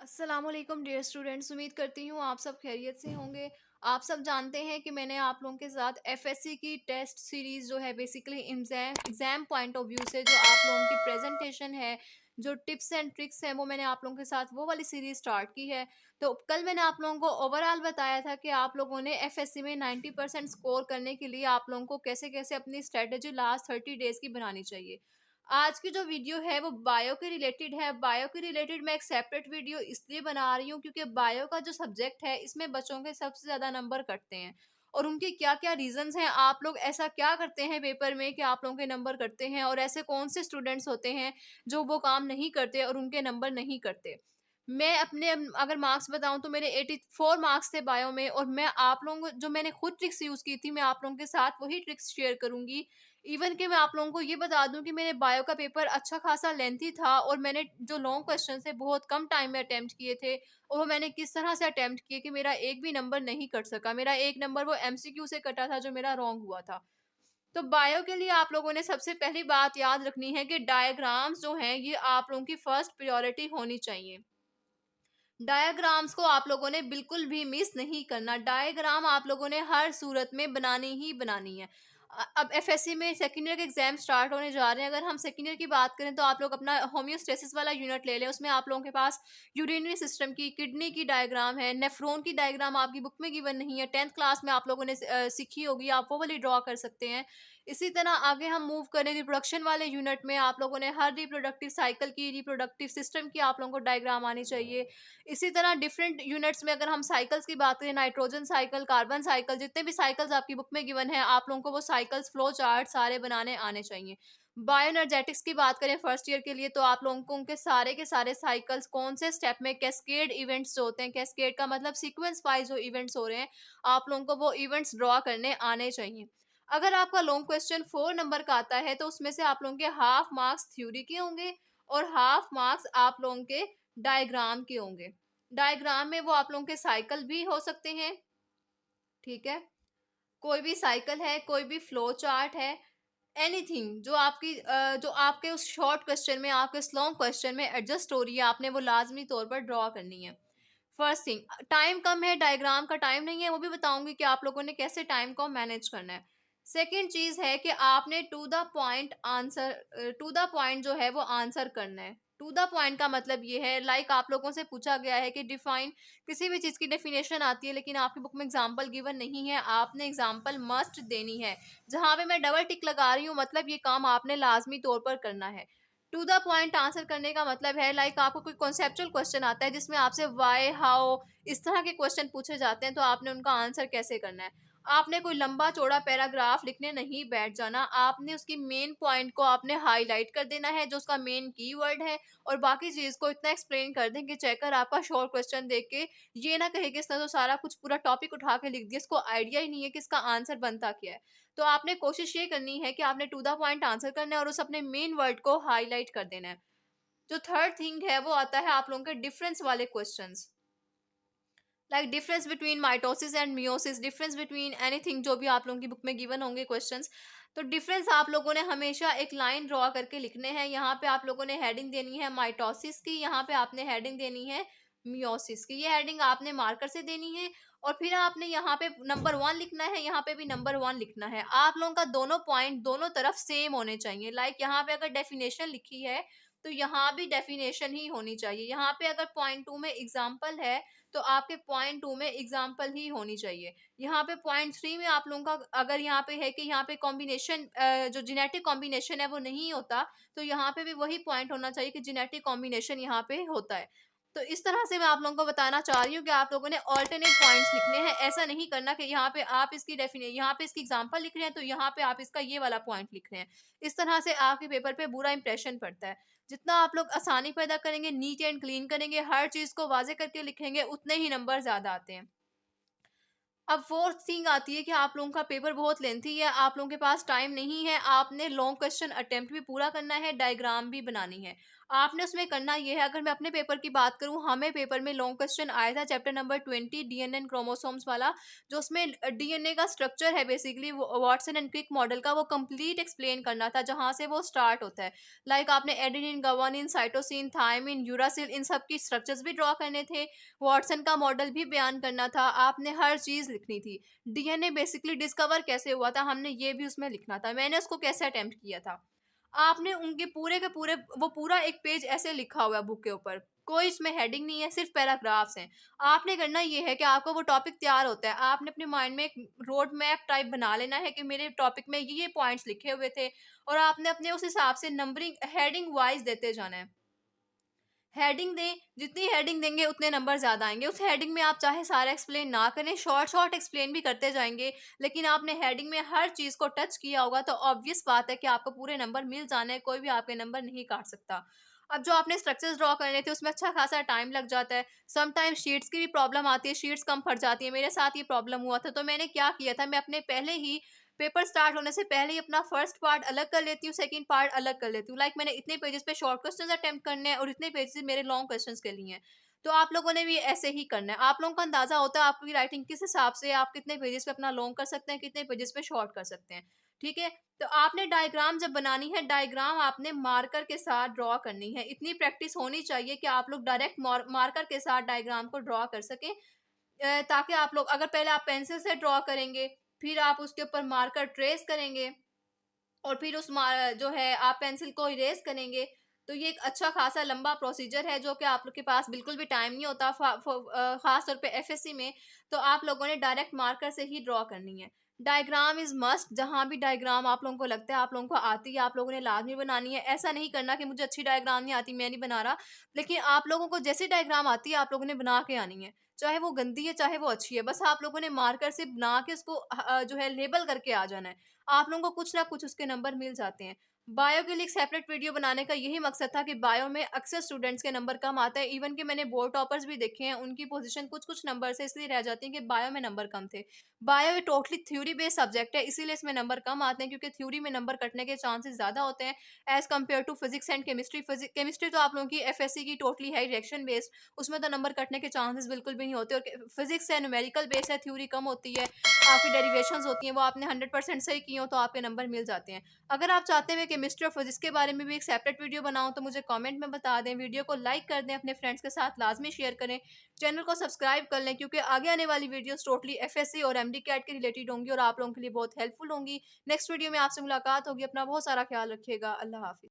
अस्सलाम वालेकुम dear students, उम्मीद करती हूँ आप सब खैरियत से होंगे। आप सब जानते हैं कि मैंने आप लोगों के साथ एफएससी की टेस्ट सीरीज़ जो है basically exam point of view से जो आप लोगों की प्रेजेंटेशन है, जो टिप्स एंड ट्रिक्स हैं वो मैंने आप लोगों के साथ वो वाली सीरीज़ स्टार्ट की है। तो कल मैंने आप लोगों को ओवरऑल बताया था कि आप लोगों ने एफएससी में 90% स्कोर करने के लिए आप लोगों को कैसे-कैसे अपनी स्ट्रैटेजी लास्ट 30 डेज़ की बनानी चाहिए। आज की जो वीडियो है वो बायो के रिलेटेड है। बायो के रिलेटेड मैं एक सेपरेट वीडियो इसलिए बना रही हूँ क्योंकि बायो का जो सब्जेक्ट है इसमें बच्चों के सबसे ज़्यादा नंबर कटते हैं और उनके क्या-क्या रीज़न्स हैं। आप लोग ऐसा क्या करते हैं पेपर में कि आप लोगों के नंबर कटते हैं और ऐसे कौन से स्टूडेंट्स होते हैं जो वो काम नहीं करते और उनके नंबर नहीं कटते। मैं अपने अगर मार्क्स बताऊँ तो मेरे 84 मार्क्स थे बायो में और मैं आप लोगों को जो मैंने खुद ट्रिक्स यूज़ की थी मैं आप लोगों के साथ वही ट्रिक्स शेयर करूँगी। इवन कि मैं आप लोगों को ये बता दूँ कि मेरे बायो का पेपर अच्छा खासा लेंथी था और मैंने जो लॉन्ग क्वेश्चन थे बहुत कम टाइम में अटेम्प्ट किए थे और वो मैंने किस तरह से अटेम्प्ट किए कि मेरा एक भी नंबर नहीं कट सका। मेरा एक नंबर वो एमसीक्यू से कटा था जो मेरा रॉन्ग हुआ था। तो बायो के लिए आप लोगों ने सबसे पहली बात याद रखनी है कि डायग्राम्स जो हैं ये आप लोगों की फर्स्ट प्रायोरिटी होनी चाहिए। डायग्राम्स को आप लोगों ने बिल्कुल भी मिस नहीं करना। डायग्राम आप लोगों ने हर सूरत में बनानी ही बनानी है। अब एफएससी में सेकंड ईयर के एग्जाम स्टार्ट होने जा रहे हैं। अगर हम सेकंड ईयर की बात करें तो आप लोग अपना होम्योस्टेसिस वाला यूनिट ले लें। उसमें आप लोगों के पास यूरिनरी सिस्टम की, किडनी की डायग्राम है, नेफ्रॉन की डायग्राम आपकी बुक में गिवन नहीं है। 10th क्लास में आप लोगों ने सीखी होगी, आप वो वाली ड्रॉ कर सकते हैं। इसी तरह आगे हम मूव करें रिप्रोडक्शन वाले यूनिट में, आप लोगों ने हर रिप्रोडक्टिव साइकिल की, रिप्रोडक्टिव सिस्टम की आप लोगों को डायग्राम आनी चाहिए। इसी तरह डिफरेंट यूनिट्स में अगर हम साइकिल्स की बात करें, नाइट्रोजन साइकिल, कार्बन साइकिल, जितने भी साइकिल्स आपकी बुक में गिवन है आप लोगों को वो साइकिल्स फ्लो चार्ट सारे बनाने आने चाहिए। बायोएनर्जेटिक्स की बात करें फर्स्ट ईयर के लिए तो आप लोगों को उनके सारे के सारे साइकिल्स कौन से स्टेप में कैस्केड इवेंट्स जो होते हैं, कैस्केड का मतलब सीक्वेंस वाइज जो इवेंट्स हो रहे हैं, आप लोगों को वो इवेंट्स ड्रॉ करने आने चाहिए। अगर आपका लॉन्ग क्वेश्चन 4 नंबर का आता है तो उसमें से आप लोगों के हाफ मार्क्स थ्योरी के होंगे और हाफ मार्क्स आप लोगों के डायग्राम के होंगे। डायग्राम में वो आप लोगों के साइकिल भी हो सकते हैं, ठीक है? कोई भी साइकिल है, कोई भी फ्लो चार्ट है, एनीथिंग जो जो आपके उस शॉर्ट क्वेश्चन में, आपके उस लॉन्ग क्वेश्चन में एडजस्ट हो रही है, आपने वो लाज़मी तौर पर ड्रॉ करनी है। फर्स्ट थिंग, टाइम कम है, डायग्राम का टाइम नहीं है, वो भी बताऊँगी कि आप लोगों ने कैसे टाइम को मैनेज करना है। सेकंड चीज़ है कि आपने टू द पॉइंट जो है वो आंसर करना है। टू द पॉइंट का मतलब ये है, लाइक आप लोगों से पूछा गया है कि डिफाइन, किसी भी चीज़ की डेफिनेशन आती है लेकिन आपकी बुक में एग्जांपल गिवन नहीं है, आपने एग्जांपल मस्ट देनी है। जहाँ पे मैं डबल टिक लगा रही हूँ मतलब ये काम आपने लाज़मी तौर पर करना है। टू द पॉइंट आंसर करने का मतलब है, लाइक आपको कोई कॉन्सेप्चुअल क्वेश्चन आता है जिसमें आपसे व्हाई, हाउ इस तरह के क्वेश्चन पूछे जाते हैं तो आपने उनका आंसर कैसे करना है। आपने कोई लंबा चौड़ा पैराग्राफ लिखने नहीं बैठ जाना, आपने उसकी मेन पॉइंट को आपने हाईलाइट कर देना है जो उसका मेन कीवर्ड है और बाकी चीज़ को इतना एक्सप्लेन कर दें कि चेकर आपका शॉर्ट क्वेश्चन देख के ये ना कहे कि इसने तो सारा कुछ पूरा टॉपिक उठा के लिख दिया, इसको आइडिया ही नहीं है कि इसका आंसर बनता क्या है। तो आपने कोशिश ये करनी है कि आपने टू द पॉइंट आंसर करना है और उस अपने मेन वर्ड को हाईलाइट कर देना है। जो थर्ड थिंग है वो आता है आप लोगों के डिफरेंस वाले questions, like difference between mitosis and meiosis, difference between anything, जो भी आप लोगों की बुक में गिवन होंगे क्वेश्चंस। तो डिफरेंस आप लोगों ने हमेशा एक लाइन ड्रॉ करके लिखने हैं। यहाँ पे आप लोगों ने हेडिंग देनी है माइटोसिस की, यहाँ पे आपने हेडिंग देनी है मियोसिस की। ये हेडिंग आपने मार्कर से देनी है और फिर आपने यहाँ पे नंबर 1 लिखना है, यहाँ पे भी नंबर 1 लिखना है। आप लोगों का दोनों पॉइंट दोनों तरफ सेम होने चाहिए। लाइक यहाँ पे अगर डेफिनेशन लिखी है तो यहाँ भी डेफिनेशन ही होनी चाहिए। यहाँ पे अगर पॉइंट 2 में एग्जाम्पल है तो आपके पॉइंट 2 में एग्जाम्पल ही होनी चाहिए। यहाँ पे पॉइंट 3 में आप लोगों का अगर यहाँ पे है कि यहाँ पे कॉम्बिनेशन, जो जेनेटिक कॉम्बिनेशन है वो नहीं होता, तो यहाँ पे भी वही पॉइंट होना चाहिए कि जेनेटिक कॉम्बिनेशन यहाँ पे होता है। तो इस तरह से मैं आप लोगों को बताना चाह रही हूँ कि आप लोगों ने ऑल्टरनेट पॉइंट्स लिखने हैं। ऐसा नहीं करना कि यहाँ पे आप इसकी यहाँ पे इसकी एग्जाम्पल लिख रहे हैं तो यहाँ पे आप इसका ये वाला पॉइंट लिख रहे हैं। इस तरह से आपके पेपर पे बुरा इंप्रेशन पड़ता है। जितना आप लोग आसानी पैदा करेंगे, नीट एंड क्लीन करेंगे, हर चीज़ को वाज़ेह करके लिखेंगे, उतने ही नंबर ज़्यादा आते हैं। अब फोर्थ थिंग आती है कि आप लोगों का पेपर बहुत लेंथी है, आप लोगों के पास टाइम नहीं है, आपने लॉन्ग क्वेश्चन अटेम्प्ट भी पूरा करना है, डायग्राम भी बनानी है। आपने उसमें करना ये है, अगर मैं अपने पेपर की बात करूँ, हमें पेपर में लॉन्ग क्वेश्चन आया था chapter number 20 DNA and chromosomes वाला, जो उसमें डीएनए का स्ट्रक्चर है basically Watson and Crick model का, वो कंप्लीट एक्सप्लेन करना था जहाँ से वो स्टार्ट होता है। लाइक आपने adenine, guanine, cytosine, thymine, uracil, इन सब की स्ट्रक्चर्स भी ड्रॉ करने थे, वाटसन का मॉडल भी बयान करना था, आपने हर चीज़ लिखनी थी। डीएनए बेसिकली डिस्कवर कैसे हुआ था, हमने ये भी उसमें लिखना था। मैंने उसको कैसे अटेम्प्ट किया था। आपने उनके पूरे के पूरे, वो पूरा एक पेज ऐसे लिखा हुआ है बुक के ऊपर, कोई इसमें हेडिंग नहीं है, सिर्फ पैराग्राफ्स हैं। आपने करना ये है कि आपको वो टॉपिक तैयार होता है, आपने अपने माइंड में एक रोड मैप टाइप बना लेना है कि मेरे टॉपिक में ये पॉइंट्स लिखे हुए थे, और आपने अपने उस हिसाब से नंबरिंग हेडिंग वाइज देते जाना है। हेडिंग दें, जितनी हेडिंग देंगे उतने नंबर ज़्यादा आएँगे। उस हेडिंग में आप चाहे सारा एक्सप्लेन ना करें, शॉर्ट-शॉर्ट एक्सप्लेन भी करते जाएँगे, लेकिन आपने हेडिंग में हर चीज़ को टच किया होगा, तो ऑब्वियस बात है कि आपको पूरे नंबर मिल जाने हैं, कोई भी आपके नंबर नहीं काट सकता। अब जो आपने स्ट्रक्चर्स ड्रॉ करने थे, उसमें अच्छा खासा टाइम लग जाता है। समटाइम्स शीट्स की भी प्रॉब्लम आती है, शीट्स कम पड़ जाती है। मेरे साथ ये प्रॉब्लम हुआ था, तो मैंने क्या किया था, मैं अपने पहले ही पेपर स्टार्ट होने से पहले ही अपना फर्स्ट पार्ट अलग कर लेती हूँ, सेकंड पार्ट अलग कर लेती हूँ। लाइक मैंने इतने पेजेस पे शॉर्ट क्वेश्चंस अटेम्प्ट करने हैं और इतने पेजेस मेरे लॉन्ग क्वेश्चंस के लिए हैं। तो आप लोगों ने भी ऐसे ही करना है। आप लोगों को अंदाजा होता है आपकी राइटिंग किस हिसाब से आप कितने पेजेस पे अपना लॉन्ग कर सकते हैं, कितने पेजेस पे शॉर्ट कर सकते हैं। ठीक है? तो आपने डायग्राम जब बनानी है, डायग्राम आपने मार्कर के साथ ड्रॉ करनी है। इतनी प्रैक्टिस होनी चाहिए कि आप लोग डायरेक्ट मार्कर के साथ डायग्राम को ड्रॉ कर सकें। ताकि आप लोग, अगर पहले आप पेंसिल से ड्रॉ करेंगे, फिर आप उसके ऊपर मार्कर ट्रेस करेंगे, और फिर उस जो है आप पेंसिल को इरेज करेंगे, तो ये एक अच्छा खासा लंबा प्रोसीजर है जो कि आप लोग के पास बिल्कुल भी टाइम नहीं होता, खास तौर पे एफएससी में। तो आप लोगों ने डायरेक्ट मार्कर से ही ड्रॉ करनी है। डायग्राम इज मस्ट, जहां भी डायग्राम आप लोगों को लगता है आप लोगों को आती है, आप लोगों ने लाजमी बनानी है। ऐसा नहीं करना कि मुझे अच्छी डायग्राम नहीं आती, मैं नहीं बना रहा। लेकिन आप लोगों को जैसी डायग्राम आती है आप लोगों ने बना के आनी है, चाहे वो गंदी है चाहे वो अच्छी है, बस आप लोगों ने मार्कर से बना के उसको जो है लेबल करके आ जाना है। आप लोगों को कुछ ना कुछ उसके नंबर मिल जाते हैं। बायो के लिए एक सेपरेट वीडियो बनाने का यही मकसद था कि बायो में अक्सर स्टूडेंट्स के नंबर कम आते हैं। इवन कि मैंने बोर्ड टॉपर्स भी देखे हैं, उनकी पोजीशन कुछ-कुछ नंबर से इसलिए रह जाती है कि बायो में नंबर कम थे। Bio totally theory based subject है, इसीलिए इसमें नंबर कम आते हैं, क्योंकि थ्योरी में नंबर कटने के चांसेस ज़्यादा होते हैं as compare to physics and chemistry. Chemistry तो आप लोगों की एफएससी की टोटली है रिएक्शन बेस्ड, उसमें तो नंबर कटने के चांसेस बिल्कुल भी नहीं होते, और फिजिक्स है न्यूमेरिकल बेस्ड है, थ्योरी कम होती है। आपकी डेरिवेशंस होती हैं, वो आपने 100% सही की हो तो आपके नंबर मिल जाते हैं। अगर आप चाहते हैं मैं केमिस्ट्री और फिजिक्स के बारे में भी एक सेपरेट वीडियो बनाऊँ, तो मुझे कमेंट में बता दें। वीडियो को लाइक कर दें, अपने फ्रेंड्स के साथ लाज़मी शेयर करें। चैनल को सब्सक्राइब कर लें, क्योंकि आगे आने वाली वीडियोज़ टोटली एफएससी और एमडी कैट के रिलेटेड होंगी और आप लोगों के लिए बहुत हेल्पफुल होंगी। नेक्स्ट वीडियो में आपसे मुलाकात होगी। अपना बहुत सारा ख्याल रखिएगा। अल्लाह हाफ़िज़।